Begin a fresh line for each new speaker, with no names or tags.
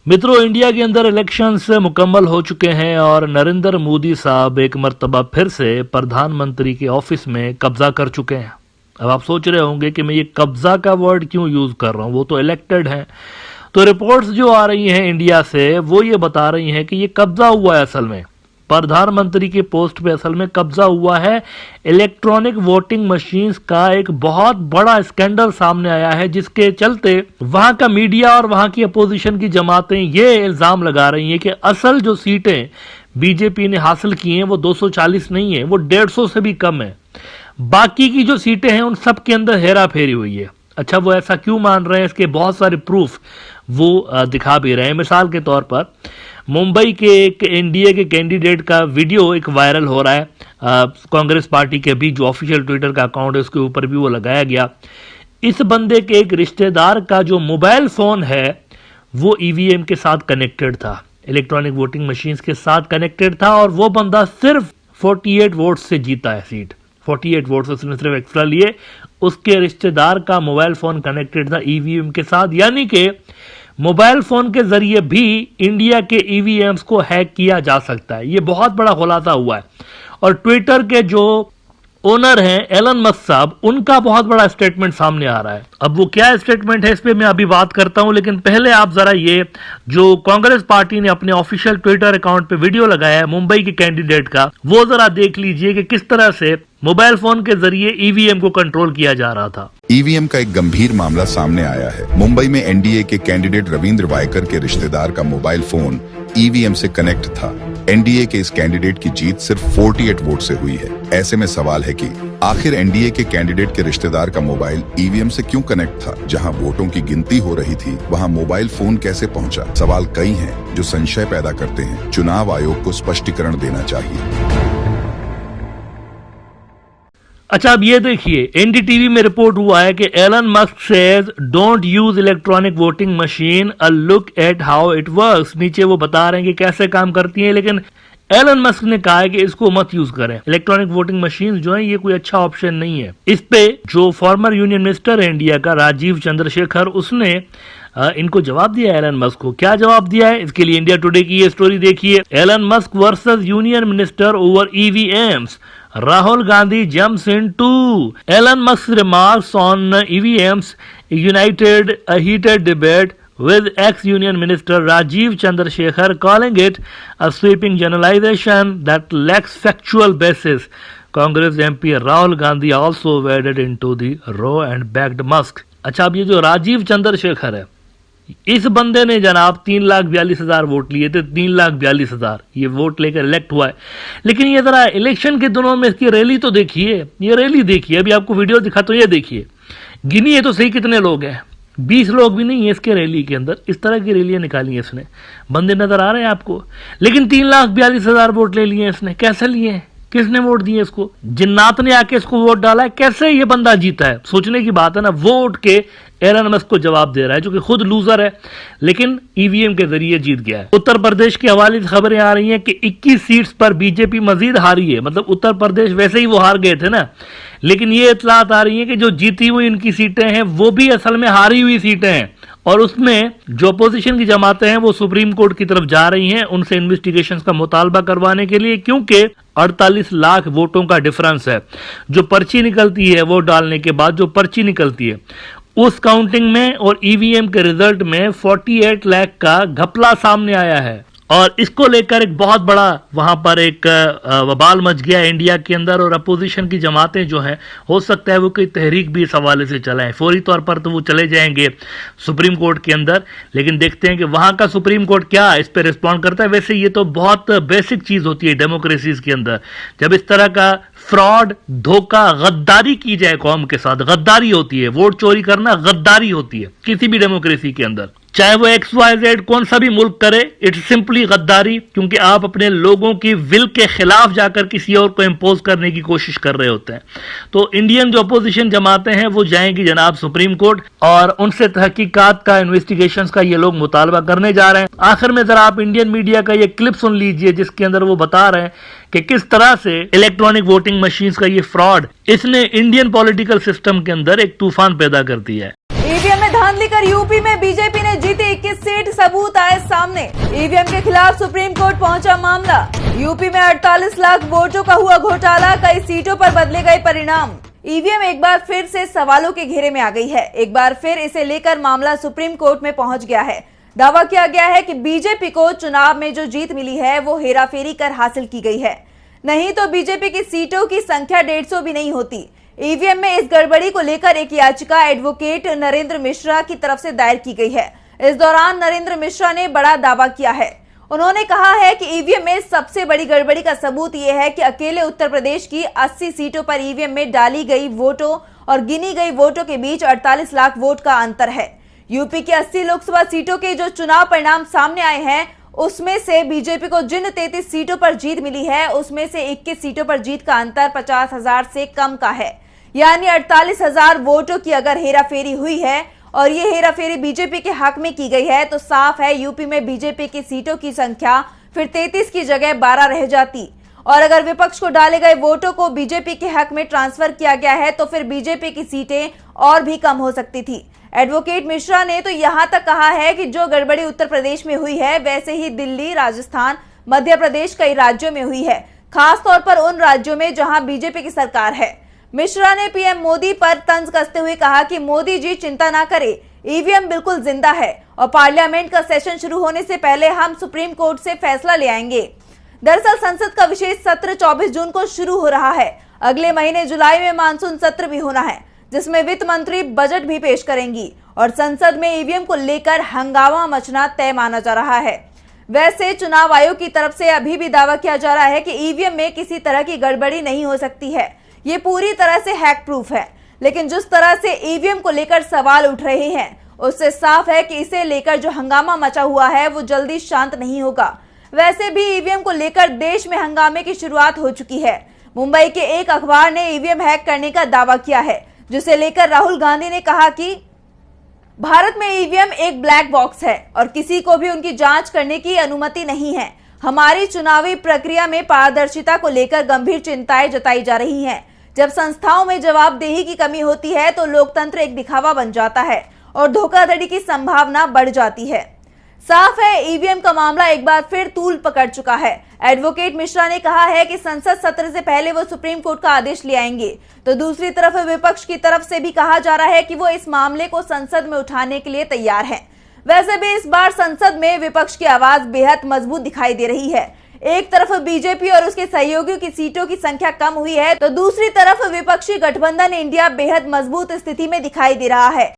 मित्रों, इंडिया के अंदर इलेक्शंस मुकम्मल हो चुके हैं और नरेंद्र मोदी साहब एक मर्तबा फिर से प्रधानमंत्री के ऑफिस में कब्जा कर चुके हैं। अब आप सोच रहे होंगे कि मैं ये कब्जा का वर्ड क्यों यूज कर रहा हूं, वो तो इलेक्टेड हैं। तो रिपोर्ट्स जो आ रही हैं इंडिया से वो ये बता रही हैं कि ये कब्जा हुआ है, असल में प्रधानमंत्री के पोस्ट पे असल में कब्जा हुआ है। इलेक्ट्रॉनिक वोटिंग मशीन्स का एक बहुत बड़ा स्कैंडल सामने आया है, जिसके चलते वहां का मीडिया और वहां की अपोजिशन की जमातें ये इल्जाम लगा रही हैं कि असल जो सीटें बीजेपी ने हासिल की हैं वो 240 नहीं है, वो 150 से भी कम है। बाकी की जो सीटें हैं उन सब के अंदर हेरा फेरी हुई है। अच्छा, वो ऐसा क्यों मान रहे हैं, इसके बहुत सारे प्रूफ वो दिखा भी रहे हैं। मिसाल के तौर पर मुंबई के एक एनडीए के कैंडिडेट का वीडियो एक वायरल हो रहा है। कांग्रेस पार्टी के भी जो ऑफिशियल ट्विटर का अकाउंट है उसके ऊपर भी वो लगाया गया। इस बंदे के एक रिश्तेदार का जो मोबाइल फोन है वो ईवीएम के साथ कनेक्टेड था, इलेक्ट्रॉनिक वोटिंग मशीन्स के साथ कनेक्टेड था, और वो बंदा सिर्फ 48 वोट से जीता है सीट। 48 वोट से उसने सिर्फ एक्स्ट्रा लिए। उसके रिश्तेदार का मोबाइल फोन कनेक्टेड था ईवीएम के साथ, यानी कि मोबाइल फोन के जरिए भी इंडिया के ईवीएम्स को हैक किया जा सकता है। यह बहुत बड़ा खुलासा हुआ है। और ट्विटर के जो ओनर हैं एलन मस्क साहब, उनका बहुत बड़ा स्टेटमेंट सामने आ रहा है। अब वो क्या स्टेटमेंट है इस पे मैं अभी बात करता हूं, लेकिन पहले आप जरा ये जो कांग्रेस पार्टी ने अपने ऑफिशियल ट्विटर अकाउंट पे वीडियो लगाया है मुंबई के कैंडिडेट का, वो जरा देख लीजिए कि किस तरह से मोबाइल फोन के जरिए ईवीएम को कंट्रोल किया जा रहा था।
ईवीएम का एक गंभीर मामला सामने आया है। मुंबई में एनडीए के कैंडिडेट रविंद्र वायकर के रिश्तेदार का मोबाइल फोन ईवीएम से कनेक्ट था। एनडीए के इस कैंडिडेट की जीत सिर्फ 48 वोट से हुई है। ऐसे में सवाल है कि आखिर एनडीए के कैंडिडेट के रिश्तेदार का मोबाइल ईवीएम से क्यों कनेक्ट था? जहां वोटों की गिनती हो रही थी वहां मोबाइल फोन कैसे पहुंचा? सवाल कई हैं जो संशय पैदा करते हैं। चुनाव आयोग को स्पष्टीकरण देना चाहिए।
अच्छा, अब ये देखिए, एनडीटीवी में रिपोर्ट हुआ है कि Elon Musk says don't use electronic voting machine, a look at how it works. नीचे वो बता रहे हैं कि कैसे काम करती है, लेकिन एलन मस्क ने कहा है कि इसको मत यूज करें। इलेक्ट्रॉनिक वोटिंग मशीन जो है ये कोई अच्छा ऑप्शन नहीं है। इस पे जो फॉर्मर यूनियन मिनिस्टर है इंडिया का राजीव चंद्रशेखर, उसने इनको जवाब दिया है एलन मस्क को। क्या जवाब दिया है, इसके लिए इंडिया टुडे की ये स्टोरी देखिए। Elon Musk versus union minister over EVMs, Rahul Gandhi jumps into Elon Musk's remarks on EVMs ignited a heated debate with ex-union minister Rajiv Chandrasekhar calling it a sweeping generalization that lacks factual basis. Congress MP Rahul Gandhi also waded into the raw and backed Musk. अच्छा, अब ये जो राजीव चंद्रशेखर है, इस बंदे ने जनाब 3,42,000 vote लिए थे। 3,42,000 ये वोट लेकर इलेक्ट हुआ है। लेकिन ये जरा इलेक्शन के दिनों में इसकी रैली तो देखिए, ये रैली देखिए। अभी आपको वीडियो दिखा तो ये देखिए, गिनिए तो सही कितने लोग हैं। 20 लोग भी नहीं है इसके रैली के अंदर। इस तरह की रैलियां निकाली है इसने। बंदे नजर आ रहे हैं आपको, लेकिन 3,42,000 वोट ले लिए इसने। कैसे लिए, किसने वोट दिए इसको? जिन्नात ने आके इसको वोट डाला है। कैसे ये बंदा जीता है? सोचने की बात है ना। वोट के एलन मस्क को जवाब दे रहा है जो कि खुद लूजर है, लेकिन ईवीएम के जरिए जीत गया है। उत्तर प्रदेश के हवाले से खबरें आ रही हैं कि 21 सीट्स पर बीजेपी मजीद हारी है। मतलब उत्तर प्रदेश वैसे ही वो हार गए थे ना, लेकिन ये इतलात आ रही है कि जो जीती हुई इनकी सीटें हैं वो भी असल में हारी हुई सीटें हैं। और उसमें जो अपोजिशन की जमातें हैं वो सुप्रीम कोर्ट की तरफ जा रही हैं उनसे इन्वेस्टिगेशंस का मुतालबा करवाने के लिए, क्योंकि 48 लाख वोटों का डिफरेंस है। जो पर्ची निकलती है वोट डालने के बाद, जो पर्ची निकलती है उस काउंटिंग में और ईवीएम के रिजल्ट में 48 लाख का घपला सामने आया है। और इसको लेकर एक बहुत बड़ा वहां पर एक वबाल मच गया इंडिया के अंदर। और अपोजिशन की जमातें जो हैं, हो सकता है वो कोई तहरीक भी इस हवाले से चलाएं। फौरी तौर पर तो वो चले जाएंगे सुप्रीम कोर्ट के अंदर, लेकिन देखते हैं कि वहां का सुप्रीम कोर्ट क्या इस पर रिस्पॉन्ड करता है। वैसे ये तो बहुत बेसिक चीज होती है डेमोक्रेसीज के अंदर। जब इस तरह का फ्रॉड, धोखा, गद्दारी की जाए कौम के साथ, गद्दारी होती है। वोट चोरी करना गद्दारी होती है किसी भी डेमोक्रेसी के अंदर, चाहे वो XYZ कौन सा भी मुल्क करे। इट्स सिंपली गद्दारी, क्योंकि आप अपने लोगों की विल के खिलाफ जाकर किसी और को इम्पोज करने की कोशिश कर रहे होते हैं। तो इंडियन जो अपोजिशन जमातें हैं वो जाएंगी जनाब सुप्रीम कोर्ट, और उनसे तहकीकात का, इन्वेस्टिगेशंस का ये लोग मुतालबा करने जा रहे हैं। आखिर में जरा आप इंडियन मीडिया का ये क्लिप सुन लीजिए, जिसके अंदर वो बता रहे हैं कि किस तरह से इलेक्ट्रॉनिक वोटिंग मशीन्स का ये फ्रॉड, इसने इंडियन पॉलिटिकल सिस्टम के अंदर एक तूफान पैदा कर दिया है।
ईवीएम में धांधली कर यूपी में बीजेपी ने जीती 21 सीट, सबूत आए सामने। ईवीएम के खिलाफ सुप्रीम कोर्ट पहुंचा मामला। यूपी में 48 लाख वोटों का हुआ घोटाला, कई सीटों पर बदले गए परिणाम। ईवीएम एक बार फिर से सवालों के घेरे में आ गई है। एक बार फिर इसे लेकर मामला सुप्रीम कोर्ट में पहुंच गया है। दावा किया गया है कि बीजेपी को चुनाव में जो जीत मिली है वो हेराफेरी कर हासिल की गई है, नहीं तो बीजेपी की सीटों की संख्या 150 भी नहीं होती। ईवीएम में इस गड़बड़ी को लेकर एक याचिका एडवोकेट नरेंद्र मिश्रा की तरफ से दायर की गई है। इस दौरान नरेंद्र मिश्रा ने बड़ा दावा किया है। उन्होंने कहा है कि ईवीएम में सबसे बड़ी गड़बड़ी का सबूत यह है कि अकेले उत्तर प्रदेश की 80 सीटों पर ईवीएम में डाली गई वोटों और गिनी गई वोटों के बीच 48 लाख वोट का अंतर है। यूपी की 80 लोकसभा सीटों के जो चुनाव परिणाम सामने आए हैं, उसमें से बीजेपी को जिन 33 सीटों पर जीत मिली है, उसमें से 21 सीटों पर जीत का अंतर 50,000 से कम का है। यानी 48,000 वोटों की अगर हेराफेरी हुई है और ये हेराफेरी बीजेपी के हक में की गई है, तो साफ है यूपी में बीजेपी की सीटों की संख्या फिर 33 की जगह 12 रह जाती। और अगर विपक्ष को डाले गए वोटों को बीजेपी के हक में ट्रांसफर किया गया है, तो फिर बीजेपी की सीटें और भी कम हो सकती थी। एडवोकेट मिश्रा ने तो यहां तक कहा है कि जो गड़बड़ी उत्तर प्रदेश में हुई है, वैसे ही दिल्ली, राजस्थान, मध्य प्रदेश कई राज्यों में हुई है, खासतौर पर उन राज्यों में जहां बीजेपी की सरकार है। मिश्रा ने पीएम मोदी पर तंज कसते हुए कहा कि मोदी जी चिंता ना करें, ईवीएम बिल्कुल जिंदा है और पार्लियामेंट का सेशन शुरू होने से पहले हम सुप्रीम कोर्ट से फैसला ले आएंगे। दरअसल संसद का विशेष सत्र 24 जून को शुरू हो रहा है। अगले महीने जुलाई में मानसून सत्र भी होना है, जिसमें वित्त मंत्री बजट भी पेश करेंगी और संसद में ईवीएम को लेकर हंगामा मचना तय माना जा रहा है। वैसे चुनाव आयोग की तरफ से अभी भी दावा किया जा रहा है कि ईवीएम में किसी तरह की गड़बड़ी नहीं हो सकती है, ये पूरी तरह से हैक प्रूफ है। लेकिन जिस तरह से ईवीएम को लेकर सवाल उठ रहे हैं, उससे साफ है कि इसे लेकर जो हंगामा मचा हुआ है वो जल्दी शांत नहीं होगा। वैसे भी ईवीएम को लेकर देश में हंगामे की शुरुआत हो चुकी है। मुंबई के एक अखबार ने ईवीएम हैक करने का दावा किया है, जिसे लेकर राहुल गांधी ने कहा कि भारत में ईवीएम एक ब्लैक बॉक्स है और किसी को भी उनकी जांच करने की अनुमति नहीं है। हमारी चुनावी प्रक्रिया में पारदर्शिता को लेकर गंभीर चिंताएं जताई जा रही हैं। जब संस्थाओं में जवाबदेही की कमी होती है, तो लोकतंत्र एक दिखावा बन जाता है और धोखाधड़ी की संभावना बढ़ जाती है। साफ है ईवीएम का मामला एक बार फिर तूल पकड़ चुका है। एडवोकेट मिश्रा ने कहा है कि संसद सत्र से पहले वो सुप्रीम कोर्ट का आदेश ले आएंगे, तो दूसरी तरफ विपक्ष की तरफ से भी कहा जा रहा है कि वो इस मामले को संसद में उठाने के लिए तैयार हैं। वैसे भी इस बार संसद में विपक्ष की आवाज बेहद मजबूत दिखाई दे रही है। एक तरफ बीजेपी और उसके सहयोगियों की सीटों की संख्या कम हुई है, तो दूसरी तरफ विपक्षी गठबंधन इंडिया बेहद मजबूत स्थिति में दिखाई दे रहा है।